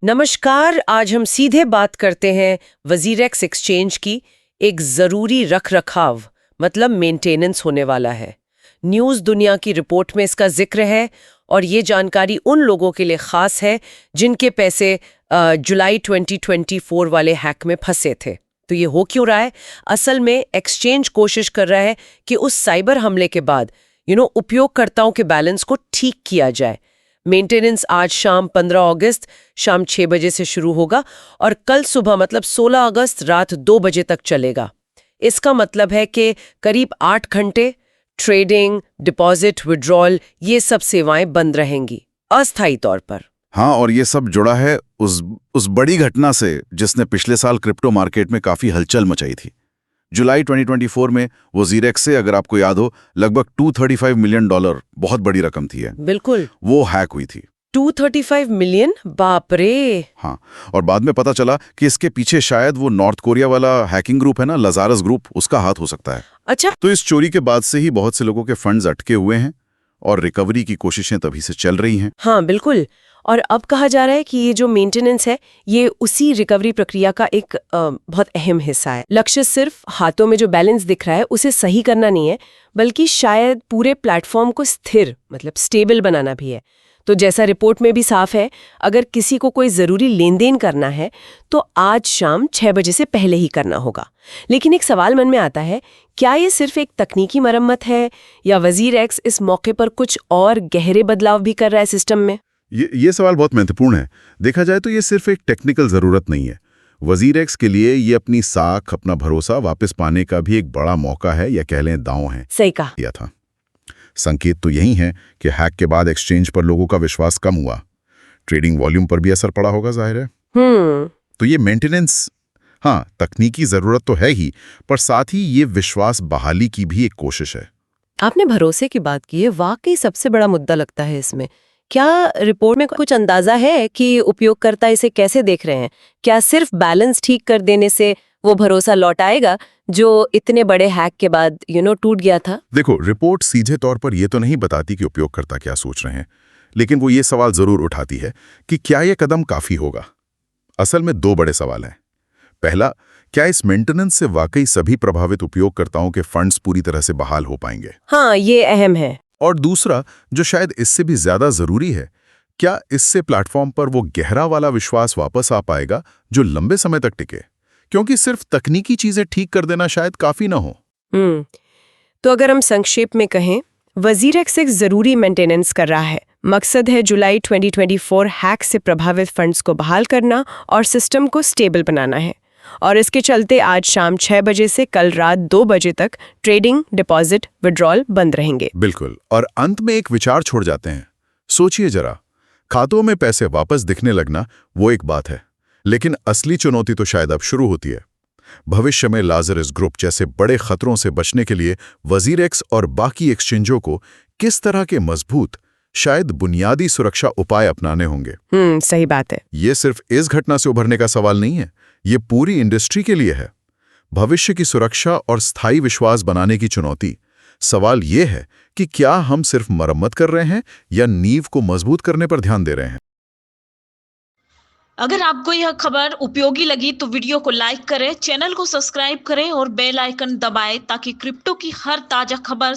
नमस्कार। आज हम सीधे बात करते हैं वजीरेक्स एक्सचेंज की। एक जरूरी रख रखाव मतलब मेंटेनेंस होने वाला है। न्यूज़ दुनिया की रिपोर्ट में इसका जिक्र है और ये जानकारी उन लोगों के लिए खास है जिनके पैसे जुलाई 2024 वाले हैक में फंसे थे। तो ये हो क्यों रहा है? असल में एक्सचेंज कोशिश कर रहा है कि उस साइबर हमले के बाद उपयोगकर्ताओं के बैलेंस को ठीक किया जाए। मेंटेनेंस आज शाम 15 अगस्त शाम 6 बजे से शुरू होगा और कल सुबह मतलब 16 अगस्त रात 2 बजे तक चलेगा। इसका मतलब है कि करीब 8 घंटे ट्रेडिंग, डिपॉजिट, विड्रॉल ये सब सेवाएं बंद रहेंगी अस्थायी तौर पर। हाँ, और ये सब जुड़ा है उस बड़ी घटना से जिसने पिछले साल क्रिप्टो मार्केट में काफी हलचल मचाई थी। जुलाई 2024 में वजीरेक्स से, अगर आपको याद हो, लगभग $235 मिलियन, बहुत बड़ी रकम थी है। बिल्कुल, वो हैक हुई थी। 235 मिलियन, बाप रे। हाँ, और बाद में पता चला कि इसके पीछे शायद वो नॉर्थ कोरिया वाला हैकिंग ग्रुप है ना, लजारस ग्रुप, उसका हाथ हो सकता है। अच्छा। तो इस चोरी के बाद से ही बहुत से लोगों के फंड्स अटके हुए हैं और रिकवरी की कोशिशें तभी से चल रही हैं। हाँ बिल्कुल। और अब कहा जा रहा है कि ये जो मेंटेनेंस है ये उसी रिकवरी प्रक्रिया का एक बहुत अहम हिस्सा है। लक्ष्य सिर्फ हाथों में जो बैलेंस दिख रहा है उसे सही करना नहीं है, बल्कि शायद पूरे प्लेटफॉर्म को स्थिर मतलब स्टेबल बनाना भी है। तो जैसा रिपोर्ट में भी साफ है, अगर किसी को कोई जरूरी लेन देन करना है तो आज शाम 6 बजे से पहले ही करना होगा। लेकिन एक सवाल मन में आता है, क्या ये सिर्फ एक तकनीकी मरम्मत है या वजीरेक्स इस मौके पर कुछ और गहरे बदलाव भी कर रहा है सिस्टम में? ये सवाल बहुत महत्वपूर्ण है। देखा जाए तो ये सिर्फ एक टेक्निकल जरूरत नहीं है। वजीरेक्स के लिए ये अपनी साख, अपना भरोसा वापस पाने का भी एक बड़ा मौका है, या कह लें दांव है। सही कहा। किया था। संकेत तो यही है कि हैक के बाद एक्सचेंज पर लोगों का विश्वास कम हुआ, ट्रेडिंग वॉल्यूम पर भी असर पड़ा होगा, जाहिर है। तो ये मेंटेनेंस, हाँ, तकनीकी जरूरत तो है ही, पर साथ ही ये विश्वास बहाली की भी एक कोशिश है। आपने भरोसे की बात की है, वाकई सबसे बड़ा मुद्दा लगता है इसमें। क्या रिपोर्ट में कुछ अंदाजा है कि उपयोगकर्ता इसे कैसे देख रहे हैं? क्या सिर्फ बैलेंस ठीक कर देने से वो भरोसा लौट आएगा जो इतने बड़े हैक के बाद टूट गया था? देखो, रिपोर्ट सीधे तौर पर यह तो नहीं बताती कि उपयोगकर्ता क्या सोच रहे हैं, लेकिन वो ये सवाल जरूर उठाती है कि क्या यह कदम काफी होगा। असल में 2 बड़े सवाल हैं। पहला, क्या इस मेंटेनेंस से वाकई सभी प्रभावित उपयोगकर्ताओं के फंड्स पूरी तरह से बहाल हो पाएंगे? हाँ, ये अहम है। और दूसरा, जो शायद इससे भी ज्यादा जरूरी है, क्या इससे प्लेटफॉर्म पर वो गहरा वाला विश्वास वापस आ पाएगा जो लंबे समय तक टिके? क्योंकि सिर्फ तकनीकी चीजें ठीक कर देना शायद काफी ना हो। तो अगर हम संक्षेप में कहें, वजीरेक्स एक जरूरी मेंटेनेंस कर रहा है। मकसद है जुलाई 2024 हैक से प्रभावित फंड्स को बहाल करना और सिस्टम को स्टेबल बनाना है। और इसके चलते आज शाम 6 बजे से कल रात 2 बजे तक ट्रेडिंग, डिपॉजिट, विड्रॉल बंद रहेंगे। बिल्कुल। और अंत में एक विचार छोड़ जाते हैं। सोचिए जरा, खातों में पैसे वापस दिखने लगना वो एक बात है, लेकिन असली चुनौती तो शायद अब शुरू होती है। भविष्य में लाजरस ग्रुप जैसे बड़े खतरों से बचने के लिए वजीरेक्स और बाकी एक्सचेंजों को किस तरह के मजबूत, शायद बुनियादी सुरक्षा उपाय अपनाने होंगे। सही बात है। ये सिर्फ इस घटना से उभरने का सवाल नहीं है, ये पूरी इंडस्ट्री के लिए है। भविष्य की सुरक्षा और स्थायी विश्वास बनाने की चुनौती। सवाल ये है कि क्या हम सिर्फ मरम्मत कर रहे हैं या नींव को मजबूत करने पर ध्यान दे रहे हैं। अगर आपको यह खबर उपयोगी लगी तो वीडियो को लाइक करें, चैनल को सब्सक्राइब करें और बेल आइकन दबाएं ताकि क्रिप्टो की हर ताजा खबर